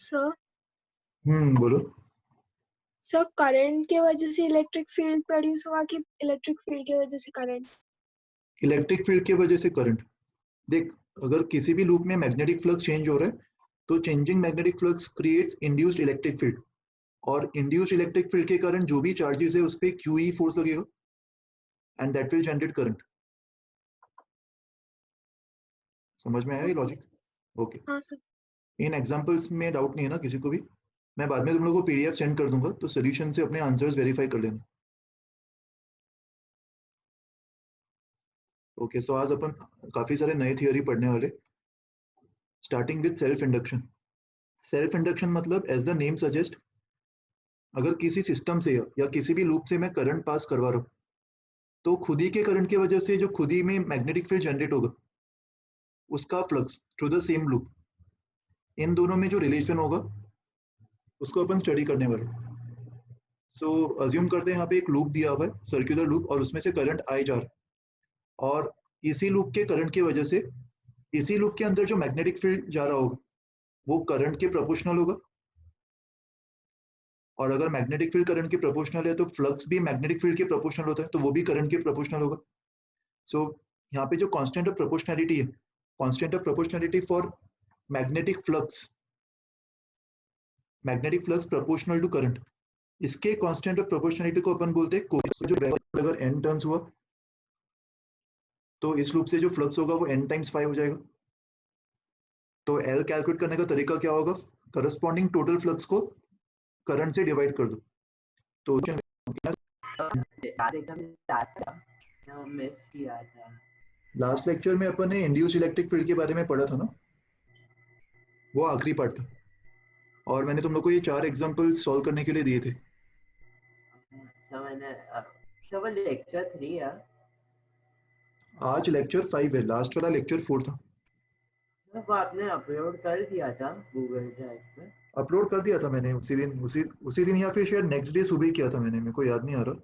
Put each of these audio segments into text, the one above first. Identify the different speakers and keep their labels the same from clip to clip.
Speaker 1: Sir
Speaker 2: बोलो।
Speaker 1: Sir current के वजह से इलेक्ट्रिक फील्ड प्रोड्यूस हुआ कि इलेक्ट्रिक फील्ड की वजह से करंट?
Speaker 2: इलेक्ट्रिक फील्ड की वजह से करंट। देख, अगर किसी भी लूप में मैग्नेटिक फ्लक्स चेंज हो रहा है तो changing magnetic flux creates induced electric field, और इंड्यूस्ड इलेक्ट्रिक फील्ड के कारण जो भी चार्जेस है उस पर QE फोर्स लगेगा and that will generate current. समझ में आया ये लॉजिक? ओके।
Speaker 1: हाँ सर।
Speaker 2: इन एग्जांपल्स में डाउट नहीं है ना किसी को भी? मैं बाद में तुम लोगों को PDF सेंड कर दूंगा, तो सोल्यूशन से अपने आंसर्स वेरीफाई कर लेना। ओके, सो आज अपन काफी सारे नए थियोरी पढ़ने वाले, starting with self induction. Self induction मतलब एज द नेम सजेस्ट, अगर किसी सिस्टम से या किसी भी लूप से मैं करंट पास करवा रहा हूँ तो खुद ही के करंट की वजह से जो खुद ही में मैग्नेटिक फील्ड जनरेट होगा उसका flux through the same loop, इन दोनों में जो रिलेशन होगा उसको अपन स्टडी करने वाले। सो अज्यूम करते हैं यहाँ पे एक लूप दिया हुआ है, सर्कुलर लूप, और उसमें से करंट आए जा रहा है, और इसी लूप के करंट की वजह से इसी लूप के अंदर जो मैग्नेटिक फील्ड जा रहा होगा वो करंट के प्रोपोर्शनल होगा, और अगर मैग्नेटिक फील्ड करंट के प्रोपोर्शनल है तो फ्लक्स भी मैग्नेटिक फील्ड के प्रोपोर्शनल होता है, तो वो भी करंट के प्रोपोर्शनल होगा। सो यहाँ पे जो कांस्टेंट ऑफ प्रोपोर्शनैलिटी है, constant of proportionality for magnetic flux proportional to current, इसके कांस्टेंट ऑफ प्रोपोर्शनैलिटी को अपन बोलते हैं जो अगर n टर्न्स हुआ तो इस लूप से जो फ्लक्स होगा वो n टाइम्स 5 हो जाएगा। तो L कैलकुलेट करने का तरीका क्या होगा? करस्पॉन्डिंग टोटल फ्लक्स को करंट से डिवाइड कर दो। तो लास्ट लेक्चर में अपन ने इंड्यूस्ड इलेक्ट्रिक फील्ड के बारे में पढ़ा था ना, वो आखिरी पार्ट था, और मैंने तुम लोग को ये 4 एग्जांपल सॉल्व करने के लिए दिए थे।
Speaker 3: वो लेक्चर 3 है,
Speaker 2: आज लेक्चर 5 है, लास्ट वाला लेक्चर 4 था।
Speaker 3: वो आपने अपलोड कर दिया था गूगल ड्राइव पे?
Speaker 2: अपलोड कर दिया था मैंने उसी दिन या फिर शायद नेक्स्ट डे सुबह किया था मैंने, मेरे को याद नहीं आ रहा,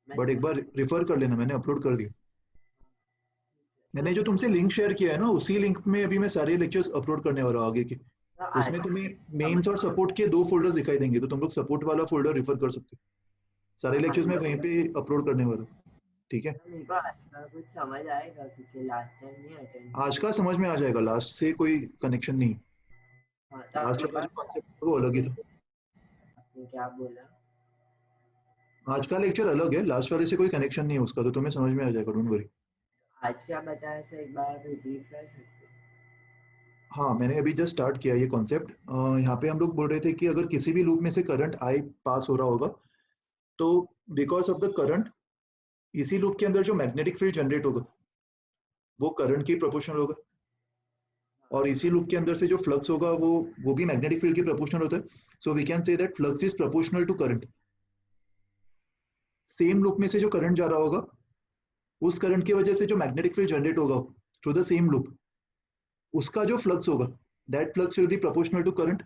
Speaker 2: बट एक बार रिफर कर लेना, मैंने अपलोड कर दिया। मैंने जो तुमसे लिंक शेयर किया है ना, उसी लिंक में अभी मैं सारे लेक्चर्स अपलोड करने वाला हूँ आगे के। उसमें तुम्हें मेंस और सपोर्ट के 2 फोल्डर्स दिखाई देंगे, तो तुम लोग सपोर्ट वाला फोल्डर रिफर कर सकते हो। सारे लेक्चर्स मैं वहीं पे अपलोड करने वाला हूँ, ठीक है?
Speaker 3: मेरे को आज का कुछ समझ आएगा क्योंकि लास्ट टाइम नहीं अटेंड।
Speaker 2: आज का समझ में आ जाएगा, लास्ट से कोई कनेक्शन नहीं। लास्ट वाला जो कॉन्सेप्ट वो अलग ही था।
Speaker 3: आपने क्या बोला?
Speaker 2: आज का लेक्चर अलग है, लास्ट वाले से कोई कनेक्शन नहीं है उसका, तो तुम्हें समझ में आ जाएगा, डोंट वरी।
Speaker 3: आज क्या बताया सर, एक बार रिपीट कर सकते?
Speaker 2: हाँ, मैंने अभी जस्ट स्टार्ट किया ये कॉन्सेप्ट। यहाँ पे हम लोग बोल रहे थे कि अगर किसी भी लूप में से करंट आई पास हो रहा होगा तो बिकॉज ऑफ द करंट इसी लूप के अंदर जो मैग्नेटिक फील्ड जनरेट होगा वो करंट की प्रोपोर्शनल होगा, और इसी लूप के अंदर से जो फ्लक्स होगा वो भी मैग्नेटिक फील्ड के प्रोपोर्शनल होता है। So we can say that flux is proportional to current. Same loop में से जो करंट जा रहा होगा उस करंट की वजह से जो मैग्नेटिक फील्ड जनरेट होगा थ्रू द सेम लूप, उसका जो फ्लक्स होगा that flux will be proportional to current.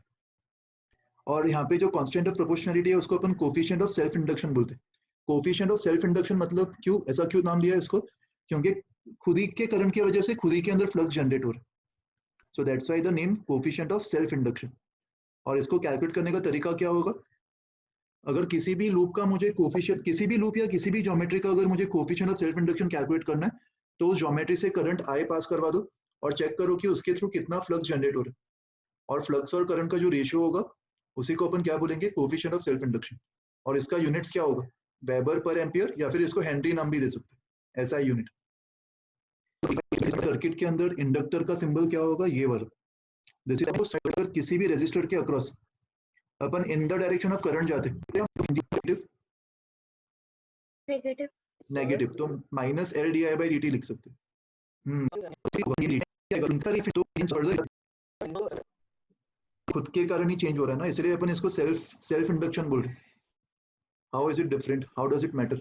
Speaker 2: और यहाँ पे जो कांस्टेंट ऑफ प्रोपोर्शनैलिटी है उसको अपन कोफिशिएंट ऑफ सेल्फ इंडक्शन बोलते हैं। कोफिशिएंट ऑफ सेल्फ इंडक्शन मतलब ऐसा क्यों नाम दिया है इसको? क्योंकि खुद ही के करंट की वजह से खुद ही के अंदर फ्लक्स जनरेट हो रहा है, so that's why the name coefficient of self induction. और इसको कैलकुलेट करने का तरीका क्या होगा? अगर किसी भी लूप का मुझे कोफिशिएंट, किसी भी लूप या किसी भी ज्योमेट्री का अगर मुझे coefficient of self induction calculate करना है तो उस ज्योमेट्री से करंट आई पास करवा दो और चेक करो कि उसके थ्रू कितना फ्लक्स जनरेट हो रहा है, और फ्लक्स और करंट का जो रेशियो होगा उसी को अपन क्या बोलेंगे? Coefficient of self induction. और इसका यूनिट्स क्या होगा? वेबर पर एम्पियर, या फिर इसको हेनरी नाम भी दे सकते हैं, ऐसा यूनिट। सर्किट के अंदर इंडक्टर का सिंबल क्या होगा? ये वाला। दिस इज अगर किसी भी रेजिस्टर के across upon in the direction of current जाते हैं
Speaker 1: नेगेटिव
Speaker 2: नेगेटिव, तो minus L D I by D T लिख सकते हैं। खुद के कारण ही चेंज हो रहा है ना, इसलिए अपन इसको सेल्फ इंडक्शन बोल रहे हैं। How is it different? How does it matter?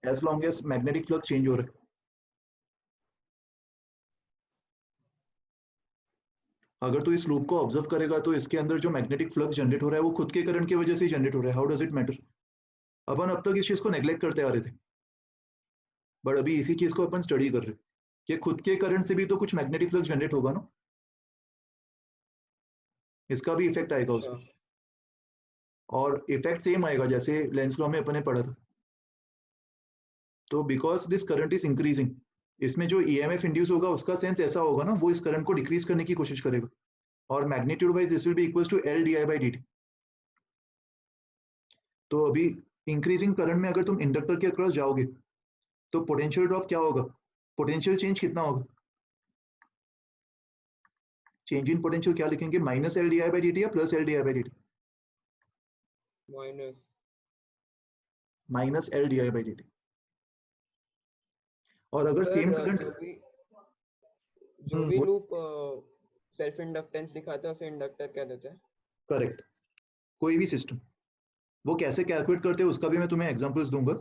Speaker 2: As long as magnetic flux change हो रहा है। अगर तो इस लूप को ऑब्जर्व करेगा तो इसके अंदर जो मैग्नेटिक फ्लक्स जनरेट हो रहा है वो खुद के करंट की वजह से ही जनरेट हो रहा है। How does it matter? अपन अब तक इस चीज को नेग्लेक्ट करते आ रहे थे, बट अभी इसी चीज को अपन स्टडी कर रहे हैं कि खुद के करंट से भी तो कुछ मैग्नेटिक फ्लक्स जनरेट होगा ना। इसका भी इफेक्ट आएगा उस पर, और इफेक्ट सेम आएगा जैसे लेंस लॉ में अपने पढ़ा था। तो because this current is increasing, इसमें जो ईएमएफ इंड्यूस होगा उसका सेंस ऐसा होगा ना, वो इस करंट को डिक्रीज करने की कोशिश करेगा, और magnitude wise this will be equals to L D I by D T. तो अभी इंक्रीजिंग करंट में अगर तुम इंडक्टर के अक्रॉस जाओगे तो पोटेंशियल ड्रॉप क्या होगा, पोटेंशियल चेंज कितना होगा, चेंज इन पोटेंशियल क्या लिखेंगे, minus L D I by D t या plus L D I by D t, minus L D I by D t. और अगर सेम करंट
Speaker 4: जो भी लूप सेल्फ इंडक्टेंस दिखाता है उसे इंडक्टर कह देते हैं।
Speaker 2: करेक्ट, कोई भी सिस्टम, वो कैसे कैलकुलेट करते हैं उसका भी मैं तुम्हें एग्जांपल्स दूंगा,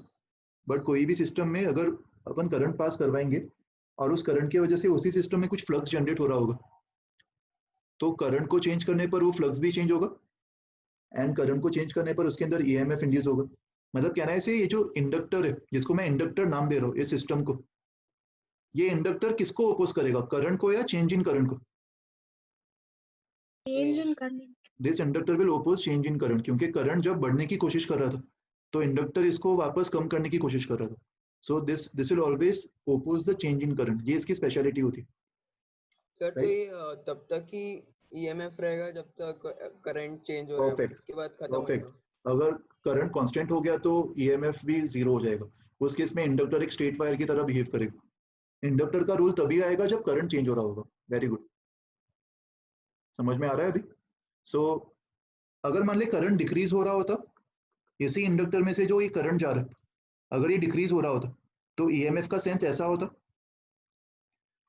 Speaker 2: बट कोई भी सिस्टम में अगर अपन करंट पास करवाएंगे और उस करंट की वजह से उसी सिस्टम में कुछ फ्लक्स जनरेट हो रहा होगा, तो करंट को चेंज करने पर वो फ्लक्स भी चेंज होगा, एंड करंट को चेंज करने पर उसके अंदर ईएमएफ इंड्यूस होगा। मतलब कहना है से ये जो इंडक्टर है, जिसको मैं इंडक्टर नाम दे रहा हूँ इस सिस्टम को, ये इंडक्टर किसको ओपोज करेगा, करंट को या चेंज इन करंट को,
Speaker 1: change in current.
Speaker 2: This inductor will oppose change in current, क्योंकि करंट जब बढ़ने की कोशिश कर रहा था तो इंडक्टर इसको वापस कम करने की कोशिश कर रहा था। So this will always oppose the change in current, ये इसकी स्पेशलिटी होती है।
Speaker 4: सर तो ये तब तक ही ईएमएफ रहेगा जब तक करंट चेंज हो रहा है, उसके बाद खत्म हो जाएगा।
Speaker 2: अगर करंट कांस्टेंट हो गया तो ईएमएफ भी जीरो हो जाएगा, उस केस में इंडक्टर एक स्ट्रेट वायर की तरह बिहेव करेगा। इंडक्टर का रूल तभी आएगा जब करंट चेंज हो रहा होगा। वेरी गुड, समझ में आ रहा है अभी। सो अगर मान ले करंट डिक्रीज हो रहा होता, इसी इंडक्टर में से जो ये करंट जा रहा है अगर ये डिक्रीज हो रहा होता तो ईएमएफ का सेंस ऐसा होता,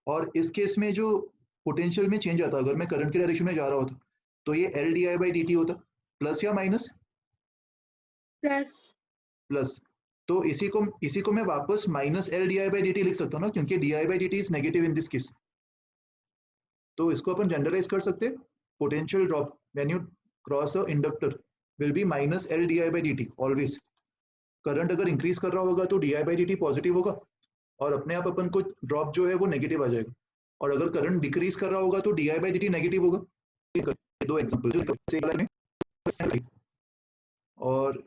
Speaker 2: और इस केस में जो पोटेंशियल में चेंज आता, अगर मैं करंट के डायरेक्शन में जा रहा होता तो ये L D I by D T होता, प्लस या माइनस, प्लस। तो इसी को मैं वापस minus L D I by D T लिख सकता हूँ ना, क्योंकि D I by D T is negative in this case. तो इसको अपन जनरलाइज कर सकते हैं, potential drop when you cross a inductor will be minus L D I by D T always. Current अगर इंक्रीज कर रहा होगा तो D I by D T positive होगा, और अपने आप अपन को ड्रॉप जो है वो नेगेटिव आ जाएगा, और अगर करंट डिक्रीज कर रहा होगा तो D I by D T negative होगा। दो एग्जांपल, और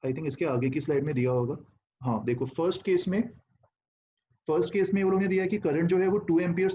Speaker 2: आई थिंक इसके आगे की स्लाइड में दिया होगा। हाँ देखो, फर्स्ट केस में वो लोगों ने दिया है कि करंट जो है वो 2 एम्पियर